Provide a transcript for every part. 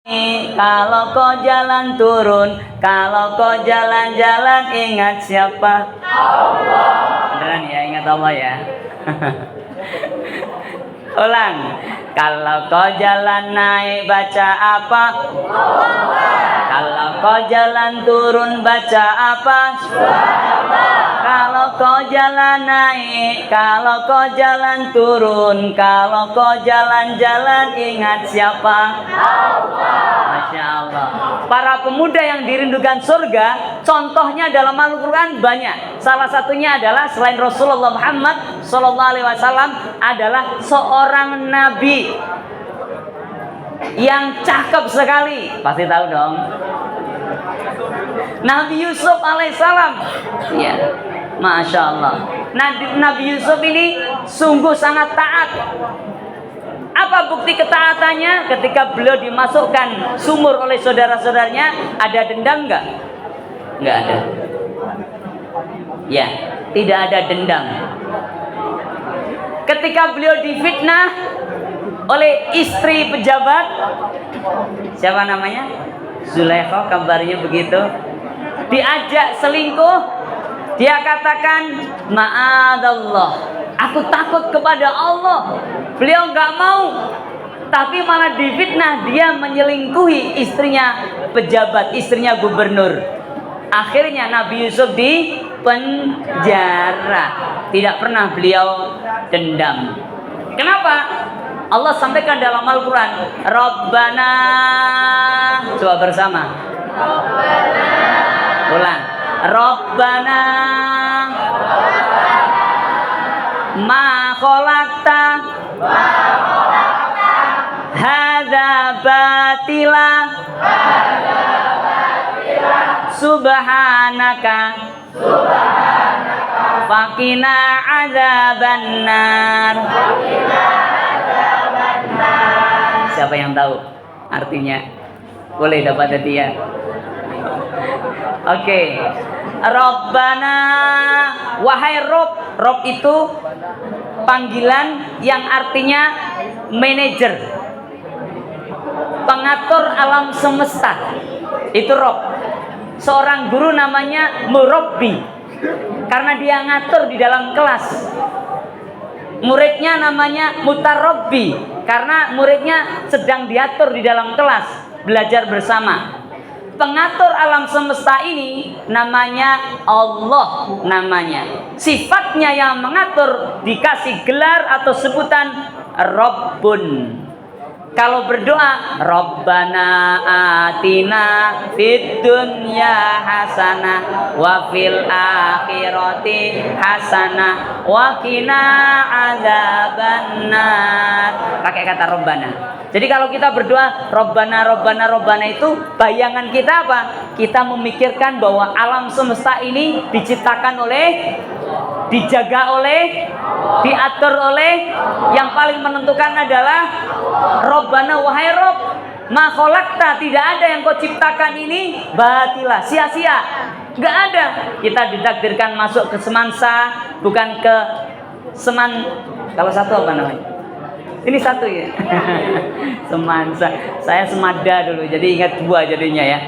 Kalau kau jalan turun, kalau kau jalan-jalan, ingat siapa? Allah. Beneran ya, ingat Allah ya. Ulang. Kalau kau jalan naik, baca apa? Allah. Kalau kau jalan turun, baca apa? Allah. Kalau kau jalan naik, kalau kau jalan turun, kalau kau jalan-jalan, ingat siapa? Allah. Masya Allah. Para pemuda yang dirindukan surga, contohnya dalam Al-Quran banyak. Salah satunya adalah selain Rasulullah Muhammad SAW adalah seorang nabi yang cakep sekali. Pasti tahu dong, Nabi Yusuf alaihissalam. Ya, Masya Allah. Nabi Yusuf ini sungguh sangat taat. Apa bukti ketaatannya? Ketika beliau dimasukkan sumur oleh saudara-saudaranya, ada dendam nggak? Nggak ada. Ya, tidak ada dendam. Ketika beliau difitnah oleh istri pejabat, siapa namanya? Zulaikha, kabarnya begitu. Diajak selingkuh, dia katakan, ma'adallah, aku takut kepada Allah. Beliau nggak mau, tapi malah difitnah dia menyelingkuhi istrinya pejabat, istrinya gubernur. Akhirnya Nabi Yusuf di penjara. Tidak pernah beliau dendam. Kenapa? Allah sampaikan dalam Al-Quran, Rabbana, coba bersama, Rabbana. Ulang, Rabbana ma khalaqta hadza batila subhanaka faqina adzabannar. Siapa yang tahu artinya? Boleh dapat hadiah. Oke. Rabbana, wahai Rob. Rob itu panggilan yang artinya manajer, pengatur alam semesta. Itu Rob. Seorang guru namanya murabbi, karena dia ngatur di dalam kelas. Muridnya namanya mutarabbi, karena muridnya sedang diatur di dalam kelas, belajar bersama. Pengatur alam semesta ini namanya Allah namanya. Sifatnya yang mengatur dikasih gelar atau sebutan Rabbun. Kalau berdoa, Rabbana atina fid dunya hasanah wa fil akhirati hasanah wa qina adzabannar. Pakai kata Rabbana. Jadi kalau kita berdoa Rabbana Rabbana Rabbana itu bayangan kita apa? Kita memikirkan bahwa alam semesta ini diciptakan oleh, dijaga oleh, diatur oleh, yang paling menentukan adalah Rabbana, wahai Rabb, ma khalaqta, tidak ada yang kau ciptakan ini batilah, sia-sia. Enggak ada. Kita ditakdirkan masuk ke semansa, bukan ke seman. Kalau satu apa namanya? Ini satu ya. Semansa. Saya semada dulu, jadi ingat dua jadinya ya.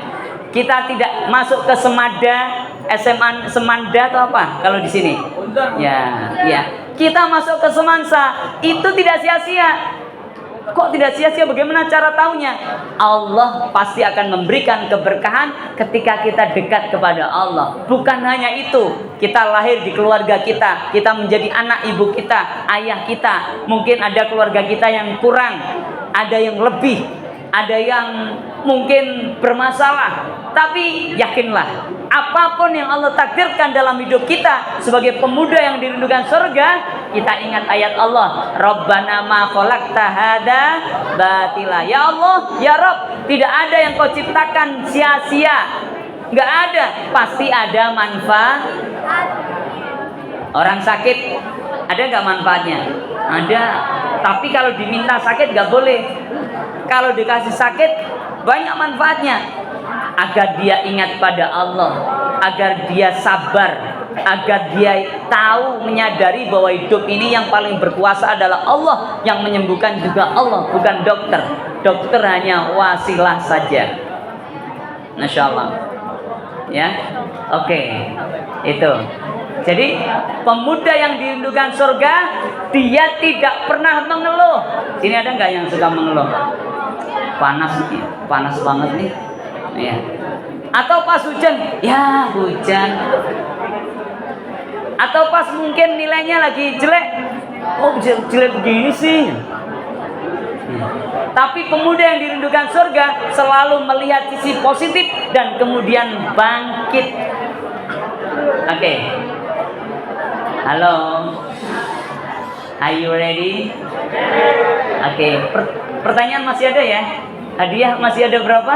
Kita tidak masuk ke semada, SMA semanda atau apa kalau di sini? Ya, ya. Kita masuk ke semansa, itu tidak sia-sia. Kok tidak sia-sia? Bagaimana cara taunya? Allah pasti akan memberikan keberkahan ketika kita dekat kepada Allah. Bukan hanya itu, kita lahir di keluarga kita, kita menjadi anak ibu kita, ayah kita. Mungkin ada keluarga kita yang kurang, ada yang lebih, ada yang mungkin bermasalah. Tapi yakinlah, apapun yang Allah takdirkan dalam hidup kita sebagai pemuda yang dirindukan surga, kita ingat ayat Allah, Rabbana ma khalaqta hada batila. Ya Allah, ya Rabb, tidak ada yang kau ciptakan sia-sia. Enggak ada, pasti ada manfaat. Orang sakit ada enggak manfaatnya? Ada. Tapi kalau diminta sakit enggak boleh. Kalau dikasih sakit banyak manfaatnya. Agar dia ingat pada Allah, agar dia sabar, agar dia tahu, menyadari bahwa hidup ini yang paling berkuasa adalah Allah, yang menyembuhkan juga Allah, bukan dokter. Dokter hanya wasilah saja. Masya Allah. Ya, oke, itu. Jadi pemuda yang dirindukan surga, dia tidak pernah mengeluh. Sini ada nggak yang suka mengeluh? Panas nih, panas banget nih. Ya. Atau pas hujan, ya hujan. Atau pas mungkin nilainya lagi jelek, oh jelek begini sih. Ya. Tapi pemuda yang dirindukan surga selalu melihat sisi positif dan kemudian bangkit. Oke. Halo. Are you ready? Oke. Pertanyaan masih ada ya? Hadiah masih ada berapa?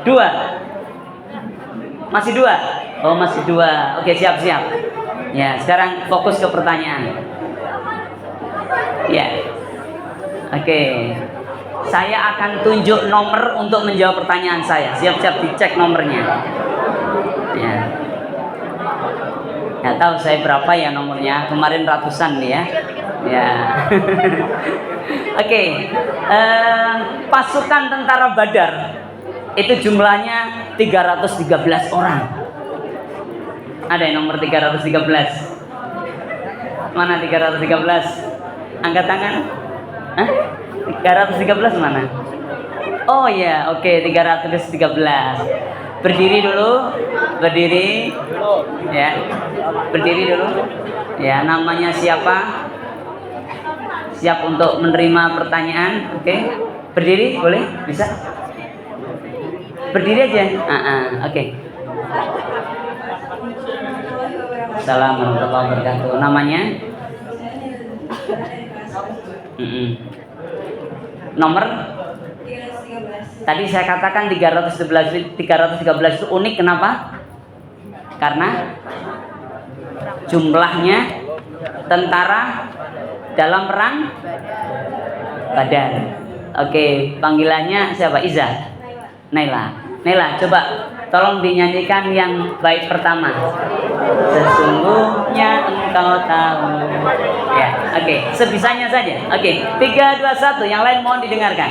2. Masih 2? Oh masih 2. Oke, siap-siap. Ya, sekarang fokus ke pertanyaan. Ya. Oke. Saya akan tunjuk nomor untuk menjawab pertanyaan saya. Siap-siap dicek nomornya. Ya. Nggak tahu saya berapa ya nomornya. Kemarin ratusan nih ya. Ya. Oke. Pasukan tentara Badar itu jumlahnya 313 orang. Ada yang nomor 313? Mana 313? Angkat tangan. Hah? 313 mana? Oh ya, oke, 313. Berdiri dulu. Berdiri. Ya. Berdiri dulu. Ya, namanya siapa? Siap untuk menerima pertanyaan? Oke. Berdiri, boleh? Bisa? Berdiri aja. Oke. Assalamualaikum warahmatullahi wabarakatuh. Namanya? Nomor? Tadi saya katakan 313 itu unik, kenapa? Karena jumlahnya tentara dalam perang Badar. Oke, panggilannya siapa? Iza? Naila. Naila, coba tolong dinyanyikan yang bait pertama. Sesungguhnya engkau tahu. Ya, oke, sebisanya saja. Oke, 3, 2, 1. Yang lain mohon didengarkan.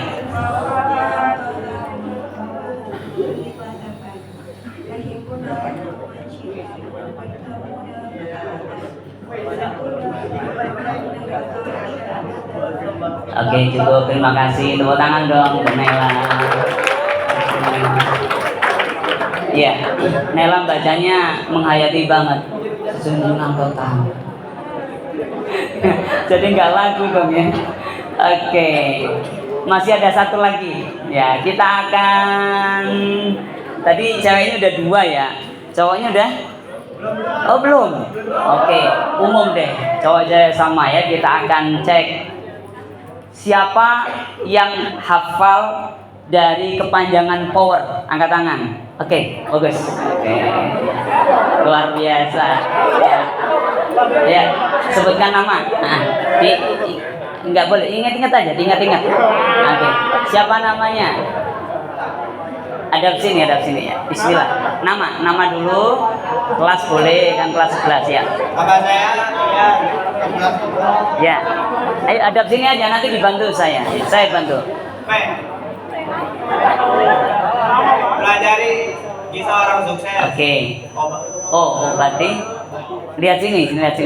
Oke, cukup. Terima kasih. Tepuk tangan dong untuk Naila. Ya, Naila bacanya menghayati banget. Sesungguhnya engkau tahu. Jadi nggak lagu dong ya. Oke, masih ada satu lagi. Ya, kita akan. Tadi ceweknya udah 2 ya. Cowoknya udah? Oh belum. Oke, umum deh. Cowok cewek sama ya. Kita akan cek siapa yang hafal dari kepanjangan power. Angkat tangan. Oke, bagus. Oke. Luar biasa. Ya, sebutkan nama. Enggak boleh, ingat-ingat aja, diingat-ingat. Oke. Siapa namanya? Ada sini ya. Bismillah. Nama dulu. Kelas boleh, kan kelas 11 ya. Apa saya? Ya. Ya. Ayo adab sini aja, nanti dibantu saya. Saya bantu. Pelajari kisah orang sukses. Oke. Obati. Lihat sini. Obati.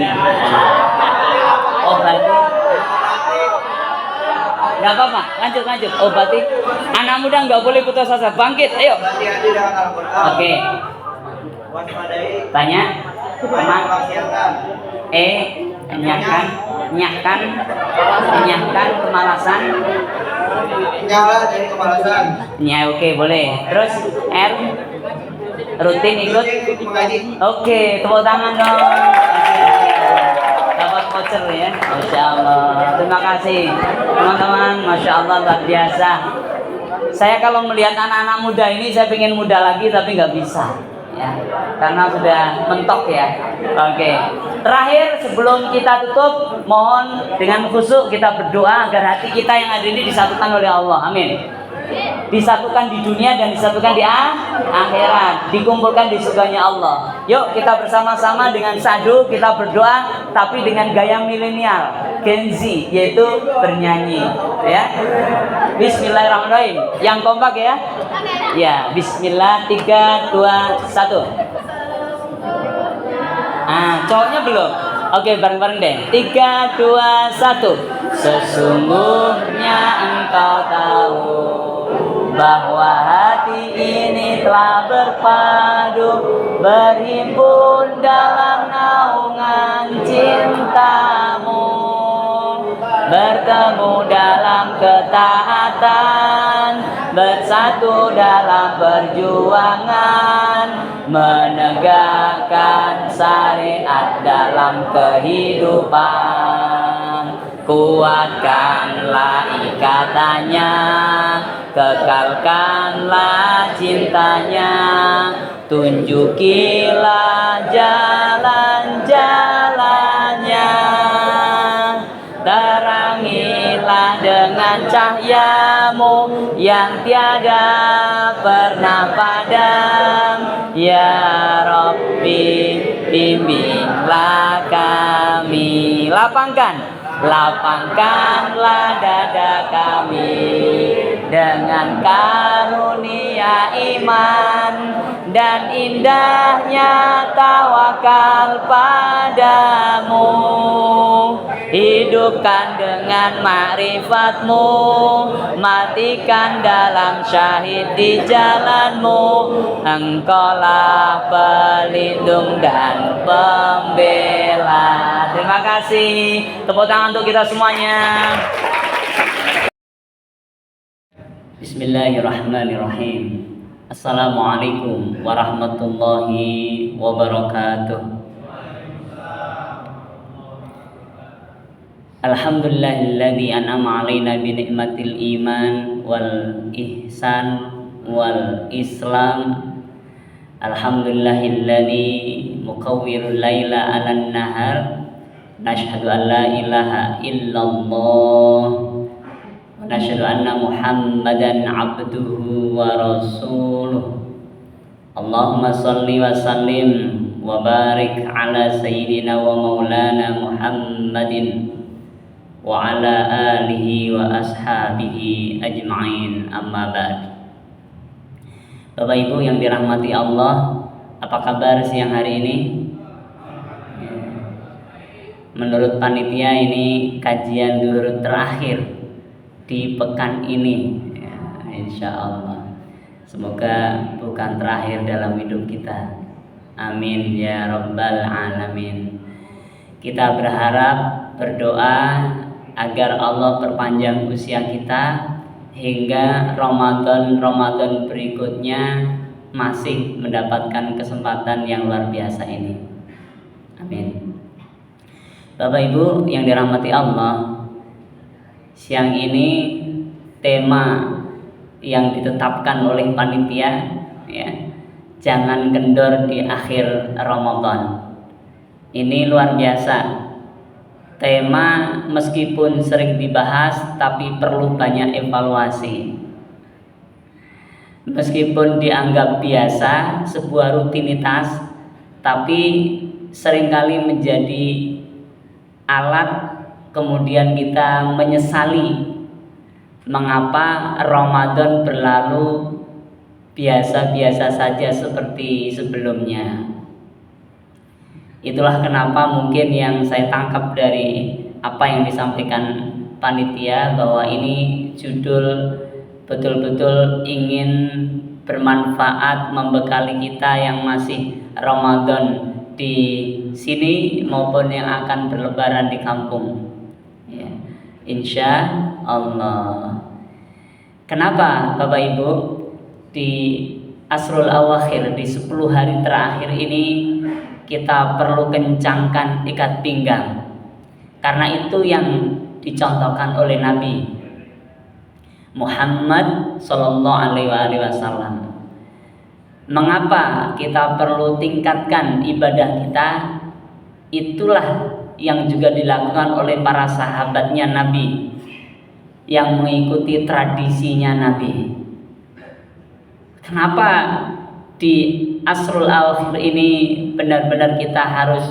Gak apa-apa, lanjut. Obati. Anak muda nggak boleh putus asa. Bangkit, ayo. Oke. Tanya. Teman. Nyahkan kemalasan. Nyala dari kemalasan. Ya, oke, boleh. Terus R. Rutin ikut mengaji. Oke, tepuk tangan dong. Dapat voucher ya. Masya Allah. Terima kasih teman-teman. Masya Allah, luar biasa. Saya kalau melihat anak-anak muda ini, saya pengen muda lagi tapi nggak bisa ya, karena sudah mentok ya. Oke. Terakhir sebelum kita tutup, mohon dengan khusyuk kita berdoa agar hati kita yang ada ini disatukan oleh Allah. Amin. disatukan di dunia dan disatukan di akhirat, dikumpulkan di surganya Allah. Yuk kita bersama-sama dengan sadu kita berdoa, tapi dengan gaya milenial, Gen Z, yaitu bernyanyi, ya. Bismillahirrahmanirrahim. Yang kompak ya. Ya, Bismillah 3 2 1. Cowoknya belum. Oke, bareng-bareng deh. 3 2 1. Sesungguhnya engkau tahu bahwa hati ini telah berpadu, berhimpun dalam naungan cintamu, bertemu dalam ketaatan, bersatu dalam perjuangan, menegakkan syariat dalam kehidupan. Kuatkanlah ikatannya, kekalkanlah cintanya, tunjukilah jalan-jalannya, terangilah dengan cahayamu yang tiada pernah padam. Ya Rabbi, bimbinglah kami. Lapangkanlah dada kami dengan karunia iman dan indahnya tawakal padamu. Hidupkan dengan ma'rifatmu, matikan dalam syahid di jalanmu. Engkaulah pelindung dan pembela. Terima kasih. Tepuk tangan untuk kita semuanya. Bismillahirrahmanirrahim. Assalamualaikum warahmatullahi wabarakatuh. Alhamdulillahilladzi an'ama 'alaina bi ni'matil iman wal ihsan wal islam. Alhamdulillahilladzi muqawwirul laila 'alan nahar. Nashhadu an la ilaha illallah wa nashhadu anna Muhammadan 'abduhu wa rasuluh. Allahumma shalli wa sallim wa barik ala sayyidina wa maulana Muhammadin wa ala alihi wa ashabihi ajma'in, amma ba'd. Bapak Ibu yang dirahmati Allah, apa kabar siang hari ini? Menurut panitia ini kajian zuhur terakhir di pekan ini, ya, insya Allah. Semoga bukan terakhir dalam hidup kita. Amin ya rabbal alamin. Kita berharap, berdoa agar Allah perpanjang usia kita hingga Ramadan berikutnya masih mendapatkan kesempatan yang luar biasa ini. Amin. Bapak Ibu yang dirahmati Allah, siang ini tema yang ditetapkan oleh panitia, ya, jangan kendor di akhir Ramadan. Ini luar biasa. Tema meskipun sering dibahas tapi perlu banyak evaluasi. Meskipun dianggap biasa, sebuah rutinitas, tapi seringkali menjadi alat kemudian kita menyesali mengapa Ramadan berlalu biasa-biasa saja seperti sebelumnya. Itulah kenapa mungkin yang saya tangkap dari apa yang disampaikan panitia, bahwa ini judul betul-betul ingin bermanfaat, membekali kita yang masih Ramadan di sini maupun yang akan berlebaran di kampung, ya, insya Allah. Kenapa Bapak Ibu di Asrul Awakhir, di 10 hari terakhir ini kita perlu kencangkan ikat pinggang? Karena itu yang dicontohkan oleh Nabi Muhammad Sallallahu Alaihi Wasallam. Mengapa kita perlu tingkatkan ibadah kita? Itulah yang juga dilakukan oleh para sahabatnya Nabi. yang mengikuti tradisinya Nabi. Kenapa di Asrul Awakhir ini benar-benar kita harus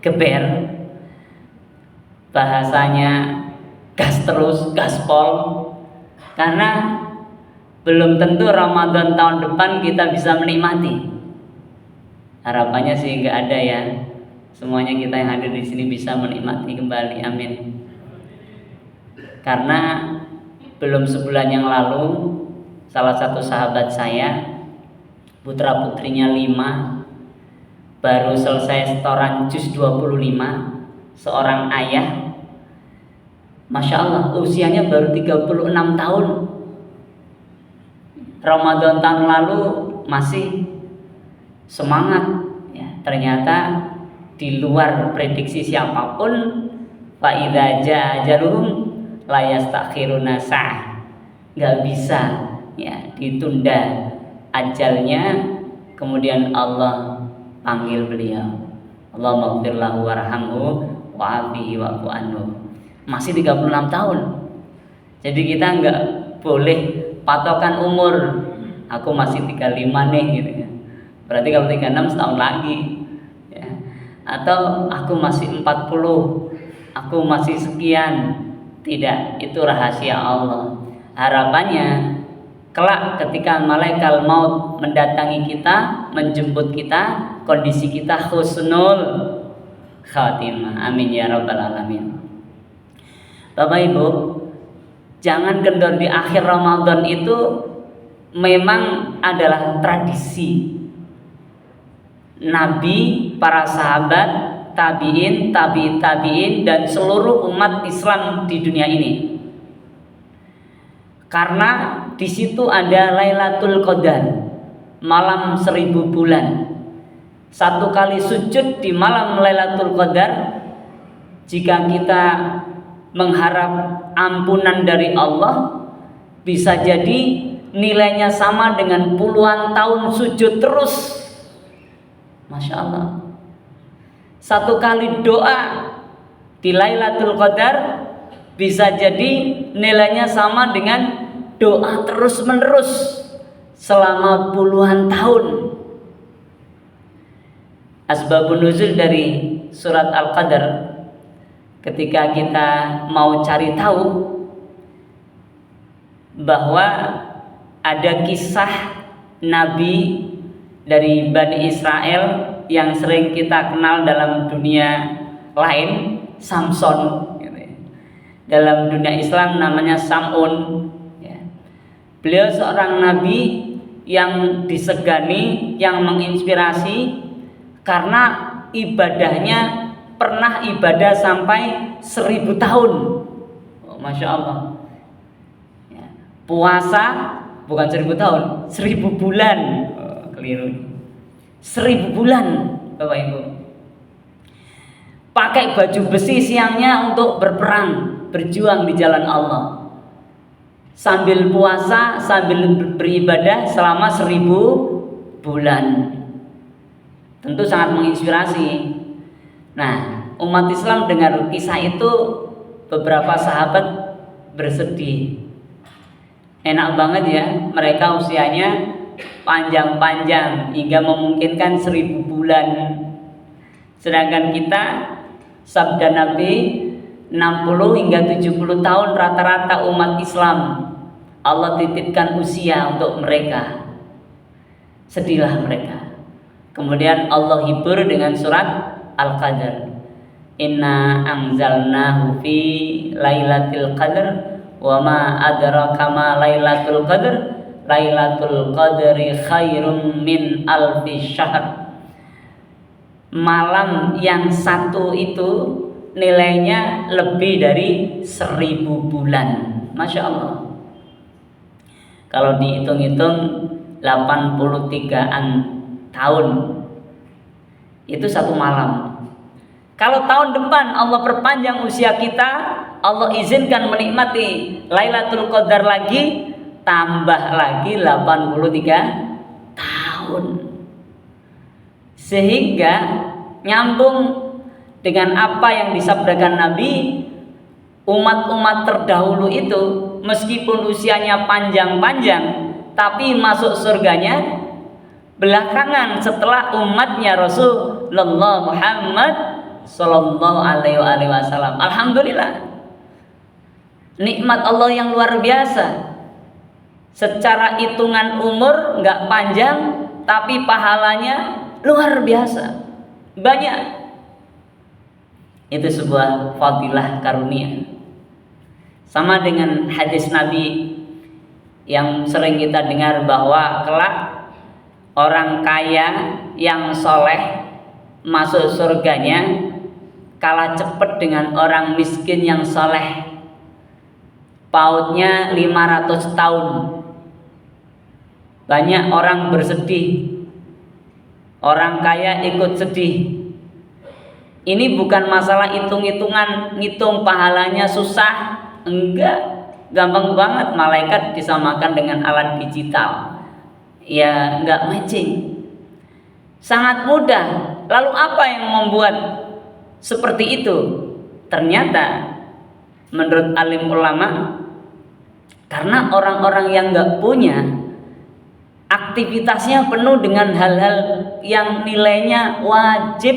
geber, bahasanya gas terus, gaspol, karena belum tentu Ramadan tahun depan kita bisa menikmati. Harapannya sih nggak ada ya, semuanya kita yang hadir di sini bisa menikmati kembali, amin. Karena belum sebulan yang lalu salah satu sahabat saya, putra putrinya 5, baru selesai setoran juz 25, seorang ayah, Masya Allah usianya baru 36 tahun. Ramadan tahun lalu masih semangat ya, ternyata di luar prediksi siapapun, fa idza jaa ajaluhum la yastakhiruna sa'ah, nggak bisa ya ditunda ajalnya. Kemudian Allah panggil beliau, Allahumma ighfir lahu warhamhu wa'afihi wa'fu anhu. Masih 36 tahun. Jadi kita nggak boleh patokan umur, aku masih 35 nih gitu ya. Berarti kalau 36 setahun lagi ya. Atau aku masih 40, aku masih sekian. Tidak, itu rahasia Allah. Harapannya kelak ketika malaikat maut mendatangi kita, menjemput kita, kondisi kita husnul khatimah. Amin ya rabbal alamin. Bapak Ibu, jangan kendor di akhir Ramadan itu memang adalah tradisi Nabi, para sahabat, tabi'in, tabi'in dan seluruh umat Islam di dunia ini. Karena di situ ada Lailatul Qadar, malam 1000 bulan. Satu kali sujud di malam Lailatul Qadar, jika kita mengharap ampunan dari Allah, bisa jadi nilainya sama dengan puluhan tahun sujud terus. Masya Allah. Satu kali doa di Lailatul Qadar bisa jadi nilainya sama dengan doa terus menerus selama puluhan tahun. Asbabun nuzul dari surat Al-Qadar, ketika kita mau cari tahu bahwa ada kisah Nabi dari Bani Israel yang sering kita kenal dalam dunia lain, Samson. Dalam dunia Islam namanya Sam'un. Beliau seorang Nabi yang disegani, yang menginspirasi karena ibadahnya pernah ibadah sampai 1000 tahun. Masya Allah. Puasa bukan 1000 tahun, 1000 bulan. Keliru. 1000 bulan, Bapak Ibu. Pakai baju besi siangnya untuk berperang, berjuang di jalan Allah. Sambil puasa, sambil beribadah selama 1000 bulan. Tentu sangat menginspirasi. Nah, umat Islam dengar kisah itu, beberapa sahabat bersedih. Enak banget ya, mereka usianya panjang-panjang hingga memungkinkan 1000 bulan. Sedangkan kita, sabda Nabi, 60 hingga 70 tahun rata-rata umat Islam Allah titipkan usia untuk mereka. Sedihlah mereka. Kemudian Allah hibur dengan surat Al-Qadar. Inna anzalnahu fi lailatul qadr wa ma adraka ma lailatul qadr. Lailatul qadri khairum min alfi syahr. Malam yang satu itu nilainya lebih dari 1000 bulan. Masya Allah. Kalau dihitung-hitung 83-an tahun, itu satu malam. Kalau tahun depan Allah perpanjang usia kita, Allah izinkan menikmati Lailatul Qadar lagi, tambah lagi 83 tahun. Sehingga nyambung dengan apa yang disabdakan Nabi, umat-umat terdahulu itu meskipun usianya panjang-panjang tapi masuk surganya belakangan setelah umatnya Rasulullah Muhammad Sallallahu Alaihi Wasallam. Alhamdulillah, nikmat Allah yang luar biasa. Secara hitungan umur nggak panjang, tapi pahalanya luar biasa, banyak. Itu sebuah fadilah karunia. Sama dengan hadis Nabi yang sering kita dengar bahwa kelak orang kaya yang soleh masuk surganya kalah cepat dengan orang miskin yang soleh. Pautnya 500 tahun. Banyak orang bersedih, orang kaya ikut sedih. Ini bukan masalah hitung-hitungan, ngitung pahalanya susah, enggak, gampang banget. Malaikat disamakan dengan alat digital, ya enggak matching, sangat mudah. Lalu apa yang membuat seperti itu? Ternyata menurut alim ulama, karena orang-orang yang enggak punya aktivitasnya penuh dengan hal-hal yang nilainya wajib.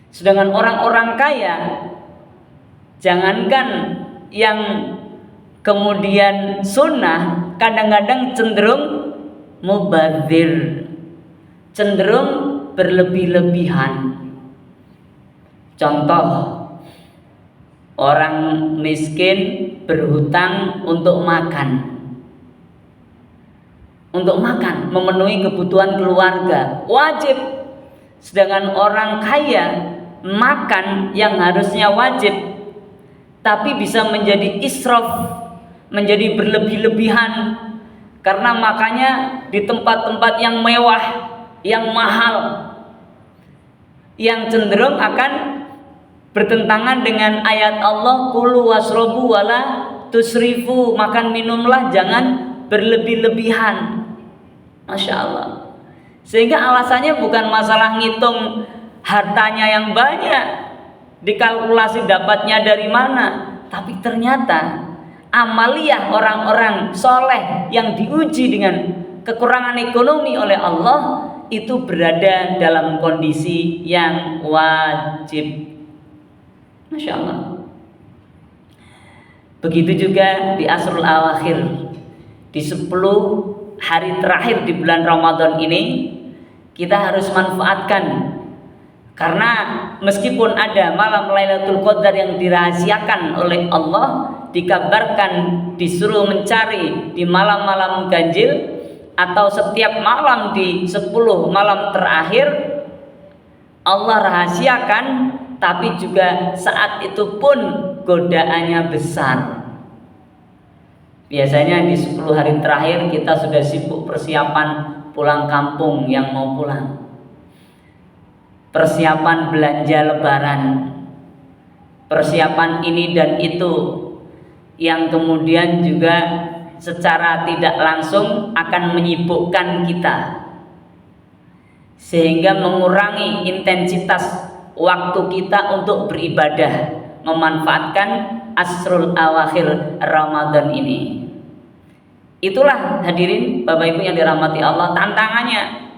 Sedangkan orang-orang kaya, jangankan yang kemudian sunnah, kadang-kadang cenderung mubadzir, cenderung berlebih-lebihan. Contoh, orang miskin berhutang untuk makan, memenuhi kebutuhan keluarga, wajib. Sedangkan orang kaya makan yang harusnya wajib, tapi bisa menjadi israf, menjadi berlebih-lebihan, karena makannya di tempat-tempat yang mewah, yang mahal, yang cenderung akan bertentangan dengan ayat Allah, kulu wasrobu wala tusrifu, makan minumlah jangan berlebih-lebihan. Masya Allah. Sehingga alasannya bukan masalah ngitung hartanya yang banyak, dikalkulasi dapatnya dari mana, tapi ternyata amaliyah orang-orang soleh yang diuji dengan kekurangan ekonomi oleh Allah itu berada dalam kondisi yang wajib. Masya Allah. Begitu juga di Asrul Awakhir, di 10 hari terakhir di bulan Ramadan ini, kita harus manfaatkan. Karena meskipun ada malam Lailatul Qadar yang dirahasiakan oleh Allah, dikabarkan disuruh mencari di malam-malam ganjil atau setiap malam di 10 malam terakhir, Allah rahasiakan, tapi juga saat itu pun godaannya besar. Biasanya di 10 hari terakhir kita sudah sibuk persiapan pulang kampung yang mau pulang, persiapan belanja lebaran, persiapan ini dan itu, yang kemudian juga secara tidak langsung akan menyibukkan kita, sehingga mengurangi intensitas waktu kita untuk beribadah, memanfaatkan Asrul Awakhir Ramadan ini. Itulah hadirin Bapak Ibu yang dirahmati Allah, tantangannya.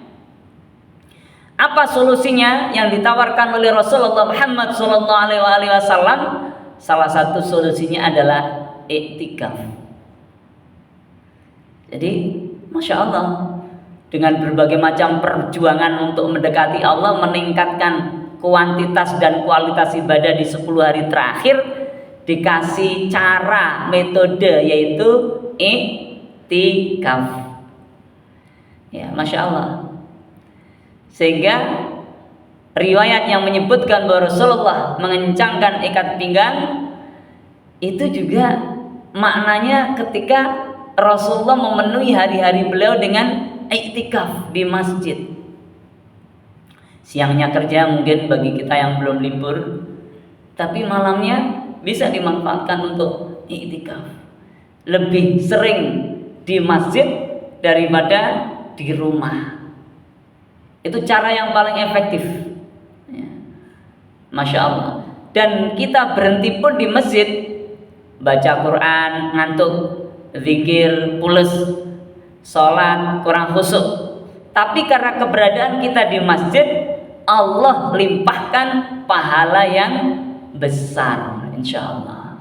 Apa solusinya yang ditawarkan oleh Rasulullah Muhammad SAW? Salah satu solusinya adalah iktikaf. Jadi Masya Allah, dengan berbagai macam perjuangan untuk mendekati Allah, meningkatkan kuantitas dan kualitas ibadah di 10 hari terakhir, dikasih cara, metode, yaitu iktikaf. Ya, Masya Allah. Sehingga riwayat yang menyebutkan bahwa Rasulullah mengencangkan ikat pinggang itu juga maknanya ketika Rasulullah memenuhi hari-hari beliau dengan iktikaf di masjid. Siangnya kerja mungkin bagi kita yang belum libur, tapi malamnya bisa dimanfaatkan untuk iktikaf. Lebih sering di masjid daripada di rumah. Itu cara yang paling efektif, ya. Masya Allah. Dan kita berhenti pun di masjid baca Quran ngantuk, zikir pules, sholat kurang khusyuk. Tapi karena keberadaan kita di masjid, Allah limpahkan pahala yang besar, insya Allah.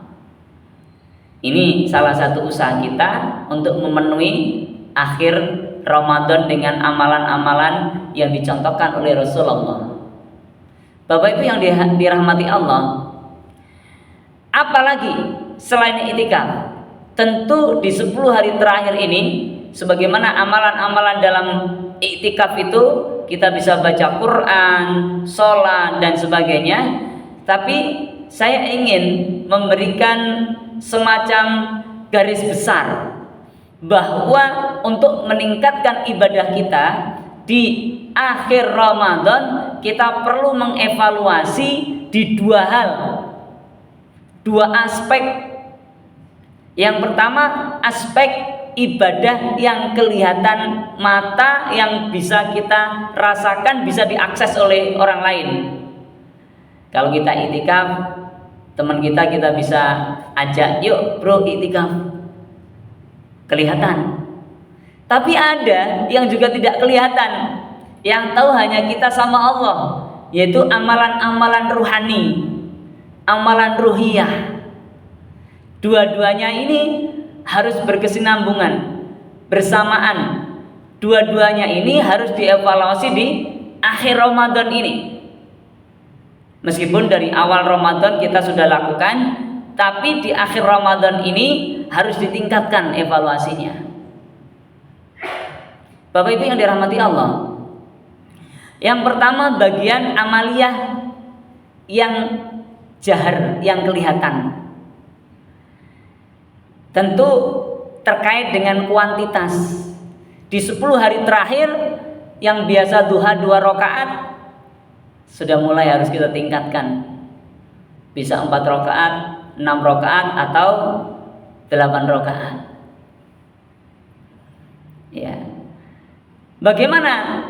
Ini salah satu usaha kita untuk memenuhi akhir Ramadan dengan amalan-amalan yang dicontohkan oleh Rasulullah. Bapak Ibu yang dirahmati Allah, apalagi selain iktikaf, tentu di 10 hari terakhir ini, sebagaimana amalan-amalan dalam iktikaf itu kita bisa baca Quran, sholat dan sebagainya. Tapi saya ingin memberikan semacam garis besar bahwa untuk meningkatkan ibadah kita di akhir Ramadan, kita perlu mengevaluasi di 2 hal, 2 aspek. Yang pertama, aspek ibadah yang kelihatan mata, yang bisa kita rasakan, bisa diakses oleh orang lain. Kalau kita iktikaf, teman kita bisa ajak, yuk bro iktikaf, kelihatan. Tapi ada yang juga tidak kelihatan, yang tahu hanya kita sama Allah, yaitu amalan-amalan ruhani, amalan ruhiyah. Dua-duanya ini harus berkesinambungan, bersamaan. Dua-duanya ini harus dievaluasi di akhir Ramadan ini. Meskipun dari awal Ramadan kita sudah lakukan, tapi di akhir Ramadan ini harus ditingkatkan evaluasinya. Bapak Ibu yang dirahmati Allah, yang pertama bagian amaliyah yang jahar, yang kelihatan, tentu terkait dengan kuantitas. Di 10 hari terakhir yang biasa duha 2 rakaat sudah mulai harus kita tingkatkan, bisa 4 rakaat, 6 rakaat atau 8 rakaat. Ya. Bagaimana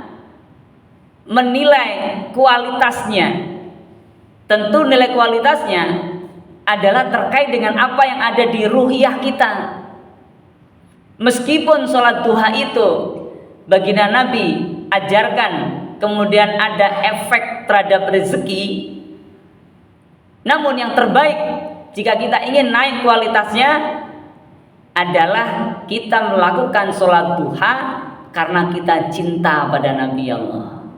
menilai kualitasnya? Tentu nilai kualitasnya adalah terkait dengan apa yang ada di ruhiyah kita. Meskipun sholat duha itu baginda Nabi ajarkan, kemudian ada efek terhadap rezeki, namun yang terbaik jika kita ingin naik kualitasnya adalah kita melakukan sholat duha karena kita cinta pada Nabi Allah,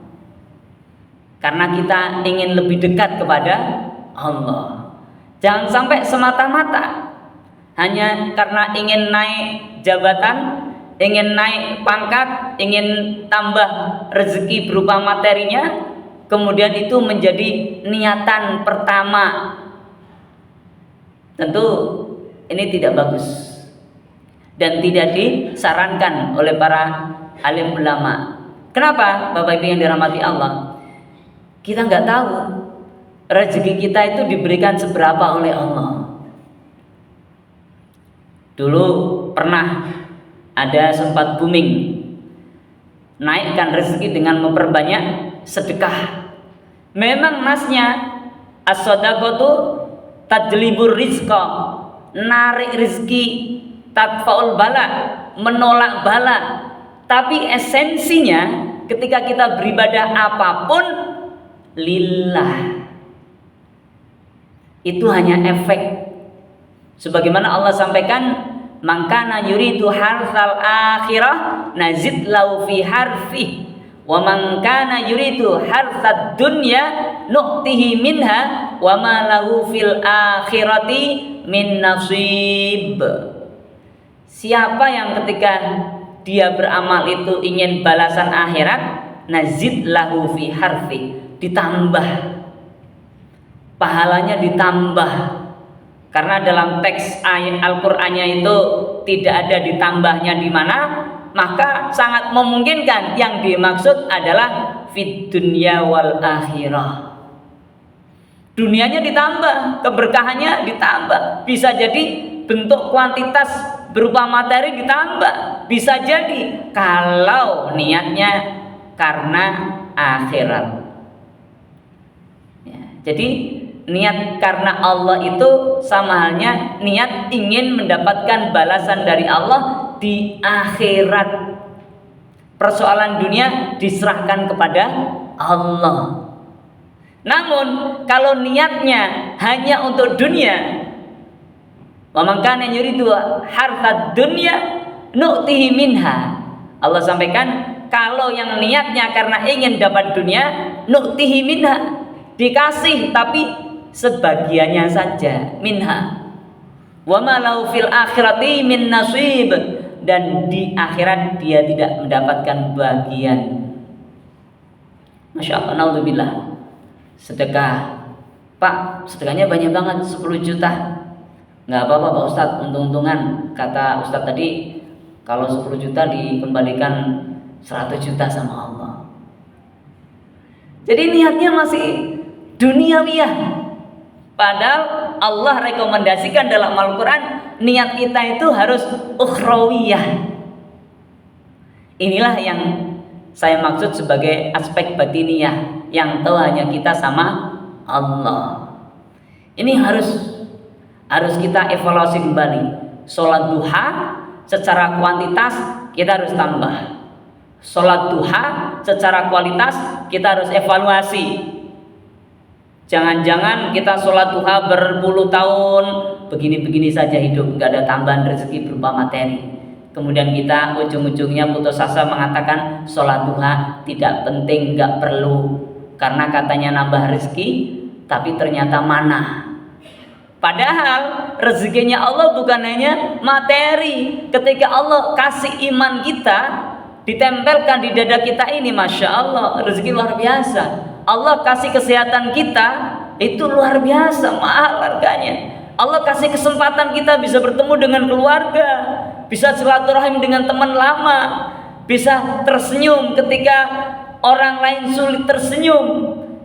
karena kita ingin lebih dekat kepada Allah. Jangan sampai semata-mata hanya karena ingin naik jabatan, ingin naik pangkat, ingin tambah rezeki berupa materinya, kemudian itu menjadi niatan pertama. Tentu ini tidak bagus dan tidak disarankan oleh para alim ulama. Kenapa Bapak Ibu yang dirahmati Allah? Kita nggak tahu rezeki kita itu diberikan seberapa oleh Allah. Dulu pernah ada sempat booming naikkan rezeki dengan memperbanyak sedekah. Memang nasnya as-shadaqatu tajlibur rizqa, narik rezeki, tadfaul bala, menolak bala. Tapi esensinya ketika kita beribadah apapun lillah, itu hanya efek. Sebagaimana Allah sampaikan, "Mangkana yuridu hartsal akhirah nazid lahu fi harfi, wa man kana yuridu hartsad dunya nu'tihi minha wa ma lahu fil akhirati min nasib." Siapa yang ketika dia beramal itu ingin balasan akhirat, nazid lahu fi harfi, ditambah pahalanya, ditambah. Karena dalam teks ayat Al-Qur'annya itu tidak ada ditambahnya di mana, maka sangat memungkinkan yang dimaksud adalah fid dunya wal akhirah. Dunianya ditambah, keberkahannya ditambah. Bisa jadi bentuk kuantitas berupa materi ditambah, bisa jadi kalau niatnya karena akhirat. Ya, jadi niat karena Allah itu sama halnya niat ingin mendapatkan balasan dari Allah di akhirat. Persoalan dunia diserahkan kepada Allah. Namun kalau niatnya hanya untuk dunia, wa man kana yuridu harfad dunya nu'tihi minha. Allah sampaikan, kalau yang niatnya karena ingin dapat dunia, nu'tihi minha, dikasih tapi sebagiannya saja, minha. Wa ma lahu fil akhirati min nasib, dan di akhirat dia tidak mendapatkan bagian. Masya Allah, naudzubillah. Sedekah, Pak, sedekahnya banyak banget, 10 juta. Nggak apa-apa Pak Ustadz, untung-untungan. Kata Ustadz tadi, kalau 10 juta dikembalikan 100 juta sama Allah. Jadi niatnya masih duniawiyah. Padahal Allah rekomendasikan dalam Al-Quran, niat kita itu harus ukhrawiyah. Inilah yang saya maksud sebagai aspek batiniyah, yang tahu hanya kita sama Allah. Ini harus kita evaluasi kembali. Sholat duha secara kuantitas kita harus tambah. Sholat duha secara kualitas kita harus evaluasi. Jangan-jangan kita sholat duha berpuluh tahun begini-begini saja hidup, nggak ada tambahan rezeki berupa materi. Kemudian kita ujung-ujungnya putus asa mengatakan sholat duha tidak penting, nggak perlu, karena katanya nambah rezeki, tapi ternyata mana. Padahal rezekinya Allah bukan hanya materi. Ketika Allah kasih iman kita, ditempelkan di dada kita ini, Masya Allah, rezeki luar biasa. Allah kasih kesehatan kita, itu luar biasa, mahal harganya. Allah kasih kesempatan kita bisa bertemu dengan keluarga, bisa silaturahim dengan teman lama, bisa tersenyum ketika orang lain sulit tersenyum,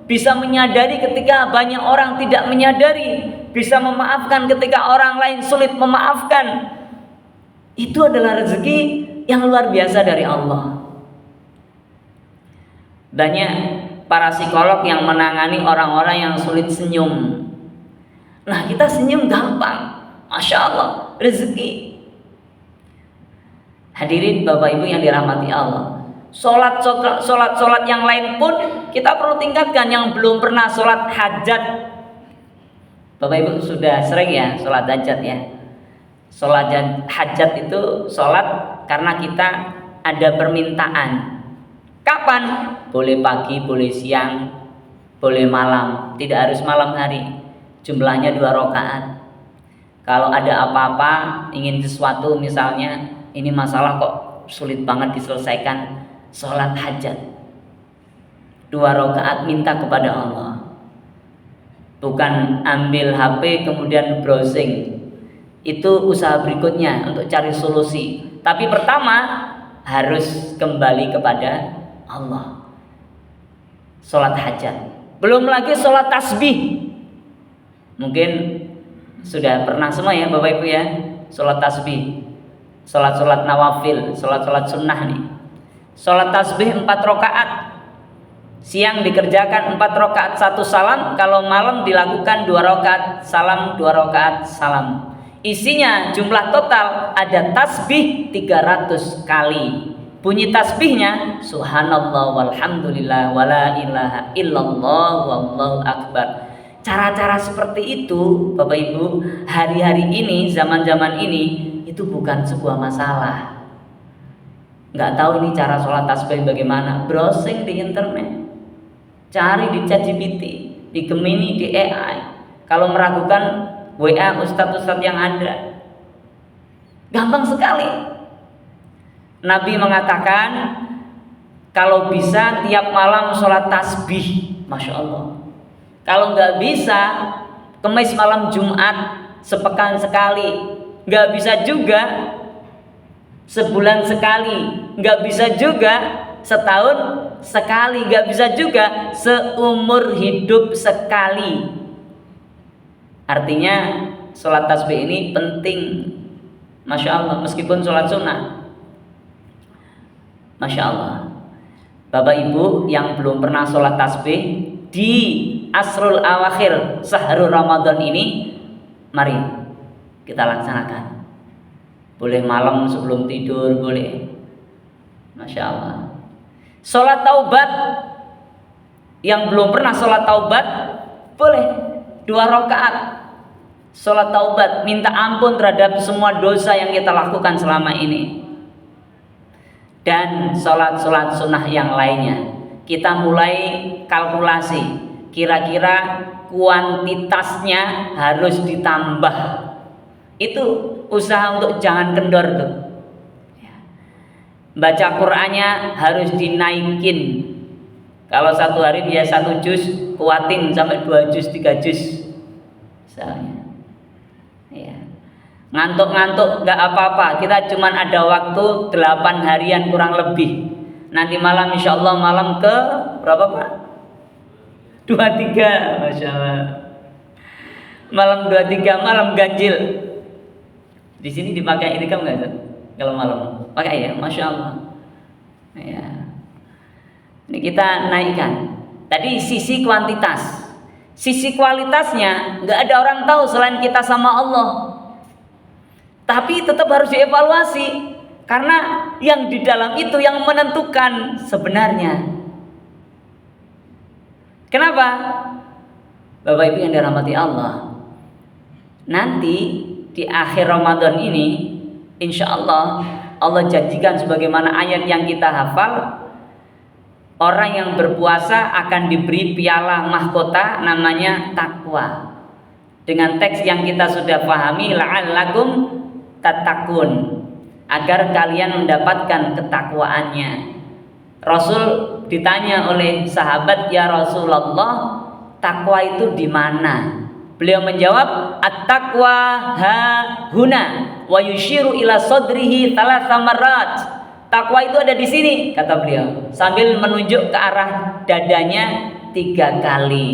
bisa menyadari ketika banyak orang tidak menyadari, bisa memaafkan ketika orang lain sulit memaafkan. Itu adalah rezeki yang luar biasa dari Allah. Banyak para psikolog yang menangani orang-orang yang sulit senyum. Nah, kita senyum gampang, Masya Allah, rezeki. Hadirin Bapak Ibu yang dirahmati Allah, Sholat yang lain pun kita perlu tingkatkan. Yang belum pernah sholat hajat, Bapak Ibu sudah sering ya sholat hajat ya. Sholat hajat itu sholat karena kita ada permintaan. Kapan? Boleh pagi, boleh siang, boleh malam, tidak harus malam hari. Jumlahnya 2 rakaat. Kalau ada apa-apa, ingin sesuatu, misalnya ini masalah kok sulit banget diselesaikan, sholat hajat 2 rakaat, minta kepada Allah. Bukan ambil HP kemudian browsing. Itu usaha berikutnya untuk cari solusi. Tapi pertama harus kembali kepada Allah. Sholat hajat. Belum lagi sholat tasbih. Mungkin sudah pernah semua ya Bapak Ibu ya, sholat tasbih, sholat nawafil, sholat sunnah nih. Sholat tasbih 4 rakaat. Siang dikerjakan 4 rakaat 1 salam. Kalau malam dilakukan 2 rakaat salam, 2 rakaat salam. Isinya jumlah total ada tasbih 300 kali. Bunyi tasbihnya subhanallah walhamdulillah wala ilaha illallah wallahu akbar. Cara-cara seperti itu Bapak Ibu, hari-hari ini, zaman-zaman ini, itu bukan sebuah masalah. Nggak tahu ini cara sholat tasbih bagaimana, browsing di internet, cari di ChatGPT, di Gemini, di AI. Kalau meragukan, WA ustadz-ustadz yang ada. Gampang sekali. Nabi mengatakan kalau bisa tiap malam sholat tasbih, Masya Allah. Kalau nggak bisa, Kemis malam Jumat sepekan sekali. Nggak bisa juga sebulan sekali. Nggak bisa juga setahun sekali. Nggak bisa juga seumur hidup sekali. Artinya sholat tasbih ini penting, Masya Allah, meskipun sholat sunnah. Masya Allah. Bapak Ibu yang belum pernah sholat tasbih, di asrul awakhir sahrul Ramadan ini, mari kita laksanakan. Boleh malam sebelum tidur, boleh. Masya Allah. Sholat taubat, yang belum pernah sholat taubat, boleh 2 rakaat sholat taubat, minta ampun terhadap semua dosa yang kita lakukan selama ini. Dan sholat-sholat sunnah yang lainnya, kita mulai kalkulasi, kira-kira kuantitasnya harus ditambah. Itu usaha untuk jangan kendor tuh. Baca Qur'annya harus dinaikin. Kalau 1 hari biasa 1 juz, kuatin sampai 2 juz, 3 juz misalnya. Ya. Ngantuk-ngantuk gak apa-apa, kita cuman ada waktu 8 harian kurang lebih. Nanti malam insya Allah malam ke berapa Pak? 23, Masya Allah. Malam 23, malam ganjil. Di sini dipakai itikaf nggak sih? Kalau malam pakai ya, Masya Allah. Ya. Ini kita naikkan. Tadi sisi kuantitas, sisi kualitasnya nggak ada orang tahu selain kita sama Allah. Tapi tetap harus dievaluasi karena yang di dalam itu yang menentukan sebenarnya. Kenapa? Bapak Ibu yang dirahmati Allah, nanti di akhir Ramadan ini insya Allah Allah janjikan sebagaimana ayat yang kita hafal, orang yang berpuasa akan diberi piala mahkota namanya takwa, dengan teks yang kita sudah pahami, la'allakum tattaqun, agar kalian mendapatkan ketakwaannya. Rasul ditanya oleh sahabat, ya Rasulullah, takwa itu di mana? Beliau menjawab, at-taqwa ha huna wa yushiru ila sadrihi thalatha marrat. Takwa itu ada di sini, kata beliau, sambil menunjuk ke arah dadanya 3 kali.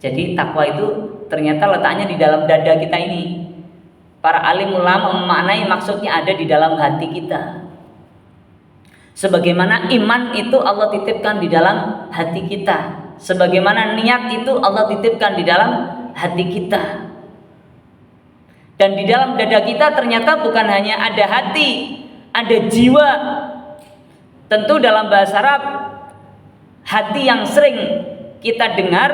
Jadi takwa itu ternyata letaknya di dalam dada kita ini. Para alim ulama memaknai maksudnya ada di dalam hati kita. Sebagaimana iman itu Allah titipkan di dalam hati kita, sebagaimana niat itu Allah titipkan di dalam hati kita. Dan di dalam dada kita ternyata bukan hanya ada hati, ada jiwa. Tentu dalam bahasa Arab, hati yang sering kita dengar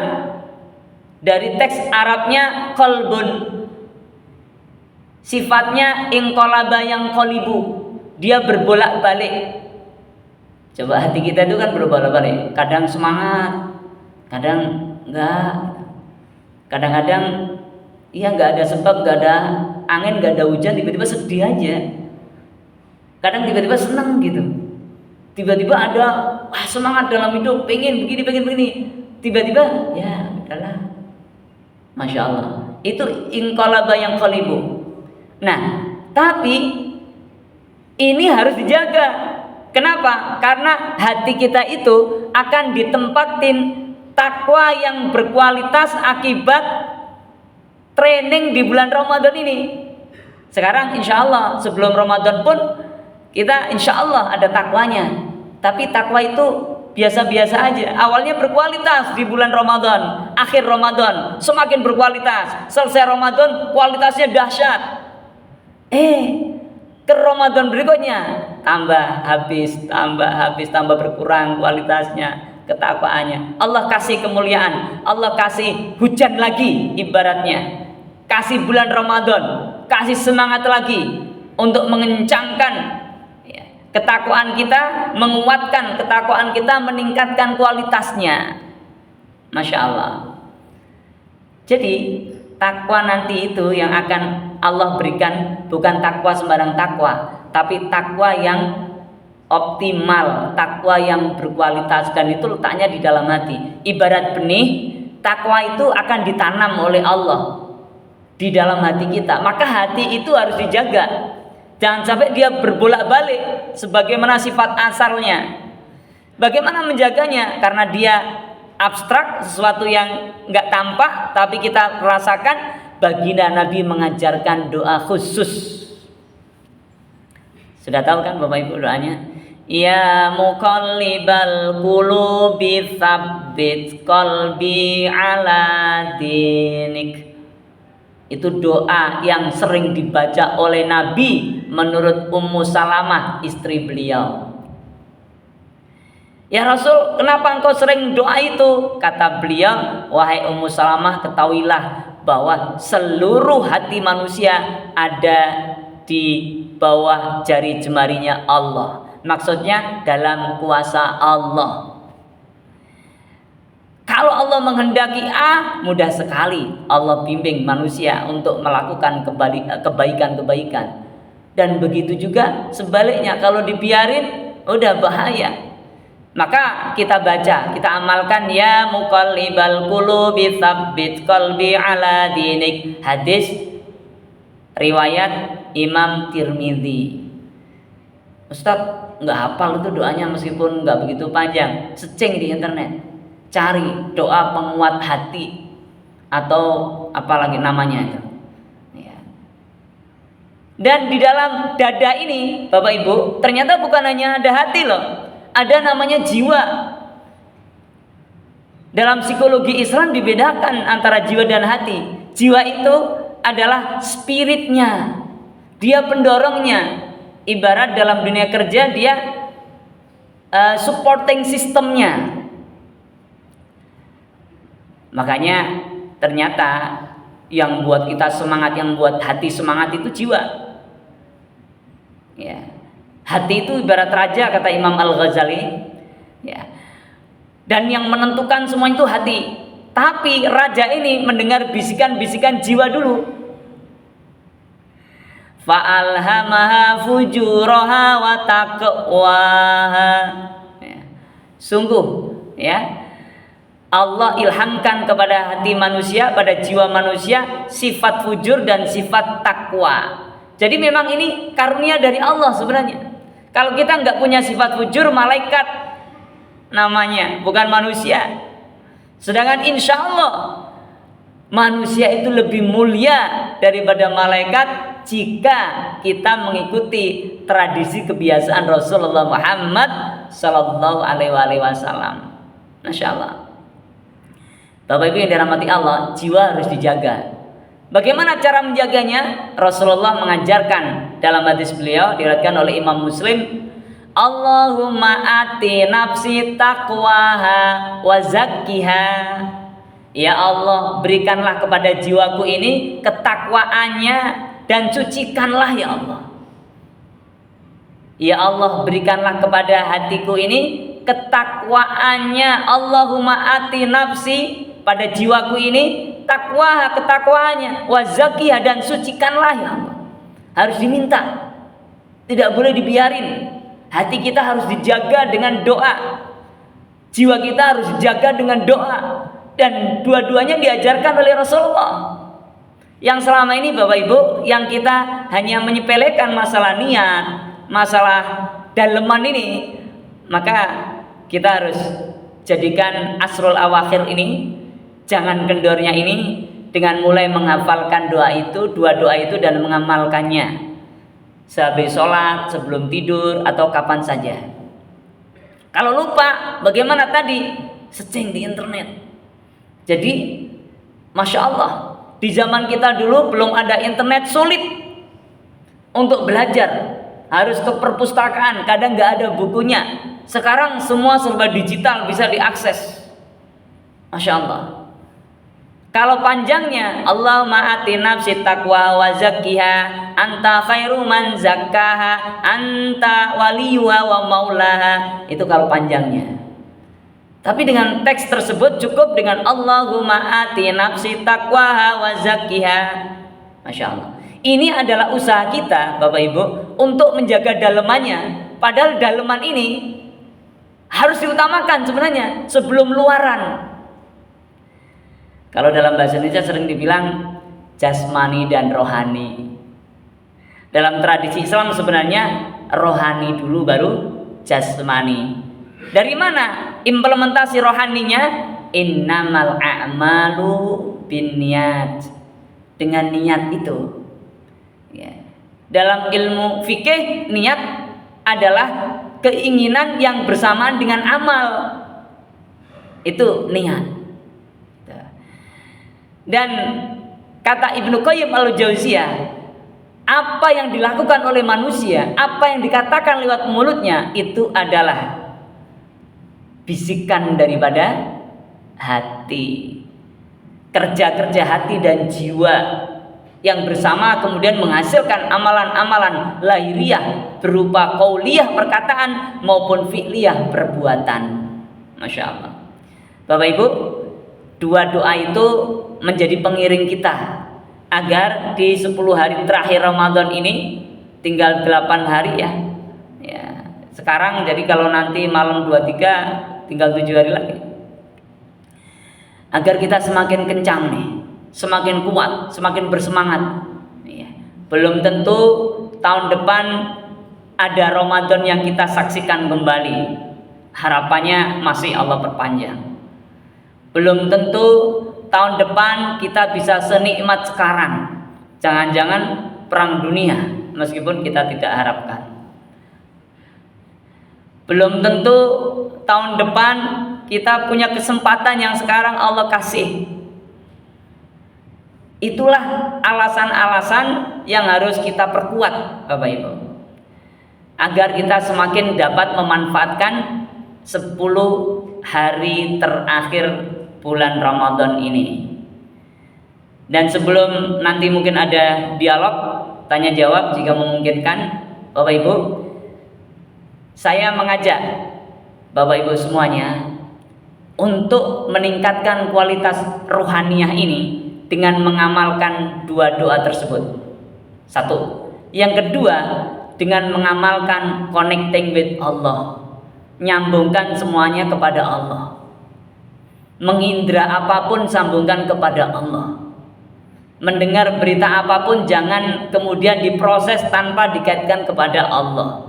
dari teks Arabnya qalbun, sifatnya inqalaba yang qalibu, dia berbolak-balik. Coba hati kita itu kan berbolak-balik, kadang semangat, kadang enggak, kadang-kadang iya enggak ada sebab, enggak ada angin, enggak ada hujan, tiba-tiba sedih aja. Kadang tiba-tiba senang gitu, tiba-tiba ada wah semangat dalam hidup, pengen begini, tiba-tiba ya udahlah, Masya Allah. Itu inqalaba yang qalibu. Nah, tapi ini harus dijaga. Kenapa? Karena hati kita itu akan ditempatin takwa yang berkualitas akibat training di bulan Ramadan ini. Sekarang insya Allah sebelum Ramadan pun kita insya Allah ada takwanya. Tapi takwa itu biasa-biasa aja. Awalnya berkualitas di bulan Ramadan, akhir Ramadan semakin berkualitas. Selesai Ramadan kualitasnya dahsyat. Ke Ramadan berikutnya tambah habis, tambah berkurang kualitasnya, ketakwaannya. Allah kasih kemuliaan, Allah kasih hujan lagi, ibaratnya kasih bulan Ramadan, kasih semangat lagi untuk mengencangkan ketakwaan kita, menguatkan ketakwaan kita, meningkatkan kualitasnya. Masya Allah. Jadi takwa nanti itu yang akan Allah berikan bukan takwa sembarang takwa, tapi takwa yang optimal, takwa yang berkualitas, dan itu letaknya di dalam hati. Ibarat benih, takwa itu akan ditanam oleh Allah di dalam hati kita. Maka hati itu harus dijaga. Jangan sampai dia berbolak-balik sebagaimana sifat asalnya. Bagaimana menjaganya? Karena dia abstrak, sesuatu yang nggak tampak tapi kita rasakan. Baginda Nabi mengajarkan doa khusus. Sudah tahu kan Bapak Ibu doanya? Ya muqallibal qulubi tsabbit qalbi ala dinik. Itu doa yang sering dibaca oleh Nabi menurut Ummu Salamah, istri beliau. Ya Rasul, kenapa engkau sering doa itu? Kata beliau, wahai Ummu Salamah, ketahuilah bahwa seluruh hati manusia ada di bawah jari jemarinya Allah. Maksudnya dalam kuasa Allah. Kalau Allah menghendaki A, mudah sekali Allah bimbing manusia untuk melakukan kebaikan-kebaikan. Dan begitu juga sebaliknya, kalau dibiarin udah bahaya. Maka kita baca, kita amalkan, ya muqallibal qulubi tsabbit qalbi ala dinik. Hadis riwayat Imam Tirmidzi. Ustaz, nggak hafal itu doanya meskipun nggak begitu panjang. Searching di internet, cari doa penguat hati atau apalagi namanya itu. Ya. Dan di dalam dada ini, Bapak Ibu, ternyata bukan hanya ada hati loh, ada namanya jiwa. Dalam psikologi Islam dibedakan antara jiwa dan hati. Jiwa itu adalah spiritnya, dia pendorongnya. Ibarat dalam dunia kerja dia supporting sistemnya. Makanya ternyata yang buat kita semangat, yang buat hati semangat itu jiwa. Ya. Hati itu ibarat raja, kata Imam Al-Ghazali. Ya. Dan yang menentukan semua itu hati. Tapi raja ini mendengar bisikan-bisikan jiwa dulu. Fa'alhamaha fujuraha wa taqwaha. Ya. Sungguh ya, Allah ilhamkan kepada hati manusia, pada jiwa manusia, sifat fujur dan sifat takwa. Jadi memang ini karunia dari Allah sebenarnya. Kalau kita nggak punya sifat fujur, malaikat namanya, bukan manusia. Sedangkan insya Allah manusia itu lebih mulia daripada malaikat jika kita mengikuti tradisi kebiasaan Rasulullah Muhammad Sallallahu Alaihi Wasallam. Masya Allah. Bapak Ibu yang dirahmati Allah, jiwa harus dijaga. Bagaimana cara menjaganya? Rasulullah mengajarkan dalam hadis beliau diriwayatkan oleh Imam Muslim, Allahumma ati nafsi taqwaha wa zakkiha. Ya Allah, berikanlah kepada jiwaku ini ketakwaannya dan sucikanlah ya Allah. Ya Allah, berikanlah kepada hatiku ini ketakwaannya. Allahumma ati nafsi, pada jiwaku ini takwa, ketakwaannya, wa zakiyah, dan sucikanlah ya Allah. Harus diminta, tidak boleh dibiarin. Hati kita harus dijaga dengan doa, jiwa kita harus dijaga dengan doa. Dan dua-duanya diajarkan oleh Rasulullah. Yang selama ini Bapak Ibu, yang kita hanya menyepelekan masalah niat, masalah daleman ini, maka kita harus jadikan asrul awakhir ini, jangan kendornya ini, dengan mulai menghafalkan doa itu, dua doa itu, dan mengamalkannya sehabis sholat, sebelum tidur, atau kapan saja. Kalau lupa, bagaimana tadi? Searching di internet. Jadi Masya Allah, di zaman kita dulu belum ada internet, sulit untuk belajar, harus ke perpustakaan, kadang nggak ada bukunya. Sekarang semua serba digital, bisa diakses. Masya Allah. Kalau panjangnya, Allahumma ati nafsi taqwa wa zakkiha anta khairu man zakkaha anta waliyuha wa maulaha. Itu kalau panjangnya. Tapi dengan teks tersebut cukup dengan Allahumma ati nafsi taqwaha wa zakkiha. Masya Allah. Ini adalah usaha kita Bapak Ibu untuk menjaga dalemannya. Padahal daleman ini harus diutamakan sebenarnya sebelum luaran. Kalau dalam bahasa Indonesia sering dibilang jasmani dan rohani. Dalam tradisi Islam sebenarnya rohani dulu baru jasmani. Dari mana implementasi rohaninya? Innamal a'malu binniyat. Dengan niat itu. Ya. Dalam ilmu fikih, niat adalah keinginan yang bersamaan dengan amal. Itu niat. Dan kata Ibnu Qayyim al-Jauziyah, apa yang dilakukan oleh manusia, apa yang dikatakan lewat mulutnya, itu adalah bisikan daripada hati, kerja-kerja hati dan jiwa yang bersama kemudian menghasilkan amalan-amalan lahiriah berupa qauliyah perkataan maupun fi'liyah perbuatan. Masya Allah. Bapak Ibu, dua doa itu menjadi pengiring kita agar di 10 hari terakhir Ramadan ini, tinggal 8 hari ya. Sekarang jadi kalau nanti malam 23 tinggal 7 hari lagi. Agar kita semakin kencang nih, semakin kuat, semakin bersemangat. Belum tentu tahun depan ada Ramadan yang kita saksikan kembali. Harapannya masih Allah perpanjang. Belum tentu tahun depan kita bisa senikmat sekarang. Jangan-jangan perang dunia, meskipun kita tidak harapkan. Belum tentu tahun depan kita punya kesempatan yang sekarang Allah kasih. Itulah alasan-alasan yang harus kita perkuat, Bapak Ibu, agar kita semakin dapat memanfaatkan 10 hari terakhir bulan Ramadan ini. Dan sebelum nanti mungkin ada dialog tanya jawab jika memungkinkan, Bapak Ibu, saya mengajak Bapak Ibu semuanya untuk meningkatkan kualitas rohaniyah ini dengan mengamalkan dua doa tersebut. Satu. Yang kedua, dengan mengamalkan connecting with Allah, nyambungkan semuanya kepada Allah. Mengindra apapun sambungkan kepada Allah. Mendengar berita apapun jangan kemudian diproses tanpa dikaitkan kepada Allah.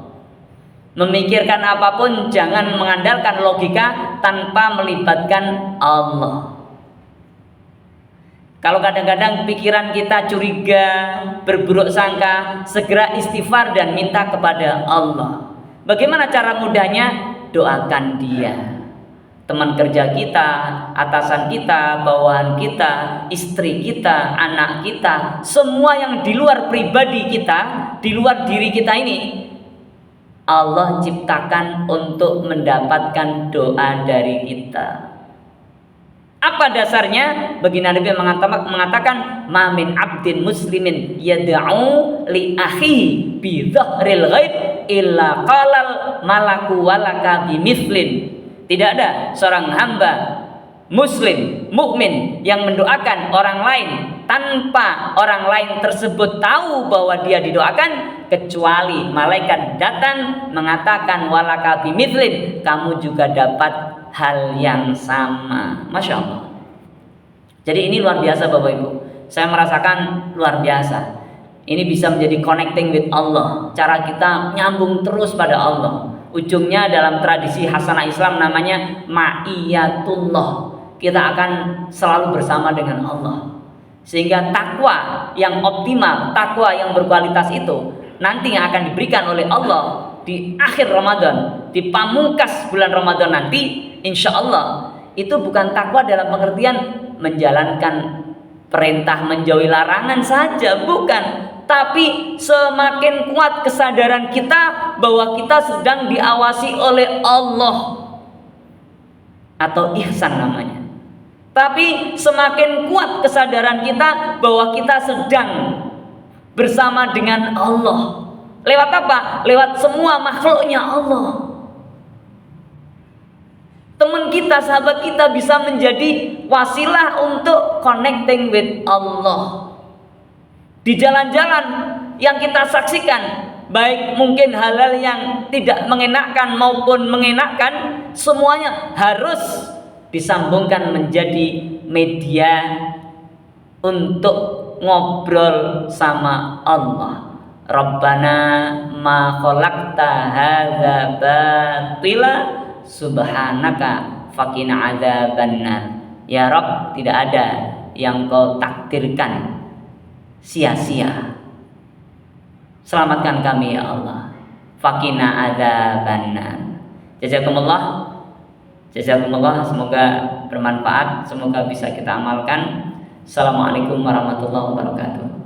Memikirkan apapun jangan mengandalkan logika tanpa melibatkan Allah. Kalau kadang-kadang pikiran kita curiga, berburuk sangka, segera istighfar dan minta kepada Allah. Bagaimana cara mudahnya? Doakan dia. Teman kerja kita, atasan kita, bawahan kita, istri kita, anak kita, semua yang di luar pribadi kita, di luar diri kita ini, Allah ciptakan untuk mendapatkan doa dari kita. Apa dasarnya? Baginda Nabi mengatakan, "Ma min 'abdin muslimin yad'u li akhihi bi dhahril ghaib illa qalal malaku walaka bimithlin." Tidak ada seorang hamba muslim, mukmin yang mendoakan orang lain tanpa orang lain tersebut tahu bahwa dia didoakan, kecuali malaikat datang mengatakan walaka bimithlin, kamu juga dapat hal yang sama. Masya Allah. Jadi ini luar biasa Bapak Ibu. Saya merasakan luar biasa. Ini bisa menjadi connecting with Allah. Cara kita nyambung terus pada Allah. Ujungnya dalam tradisi hasanah Islam namanya ma'iyatullah. Kita akan selalu bersama dengan Allah. Sehingga takwa yang optimal, takwa yang berkualitas itu nanti yang akan diberikan oleh Allah di akhir Ramadan, di pamungkas bulan Ramadan nanti, insya Allah itu bukan takwa dalam pengertian menjalankan perintah menjauhi larangan saja, bukan. Tapi semakin kuat kesadaran kita bahwa kita sedang diawasi oleh Allah, atau ihsan namanya. Tapi semakin kuat kesadaran kita bahwa kita sedang bersama dengan Allah. Lewat apa? Lewat semua makhluknya Allah. Teman kita, sahabat kita bisa menjadi wasilah untuk connecting with Allah. Di jalan-jalan yang kita saksikan, baik mungkin hal-hal yang tidak mengenakkan maupun mengenakkan, semuanya harus disambungkan menjadi media untuk ngobrol sama Allah. Rabbana ma khalaqta hadza batila subhanaka faqina adzabannar. Ya Rabb, tidak ada yang kau takdirkan sia-sia. Selamatkan kami ya Allah. faqina adzabannar. Jazakumullah. Jazakumullah, semoga bermanfaat, semoga bisa kita amalkan. Assalamualaikum warahmatullahi wabarakatuh.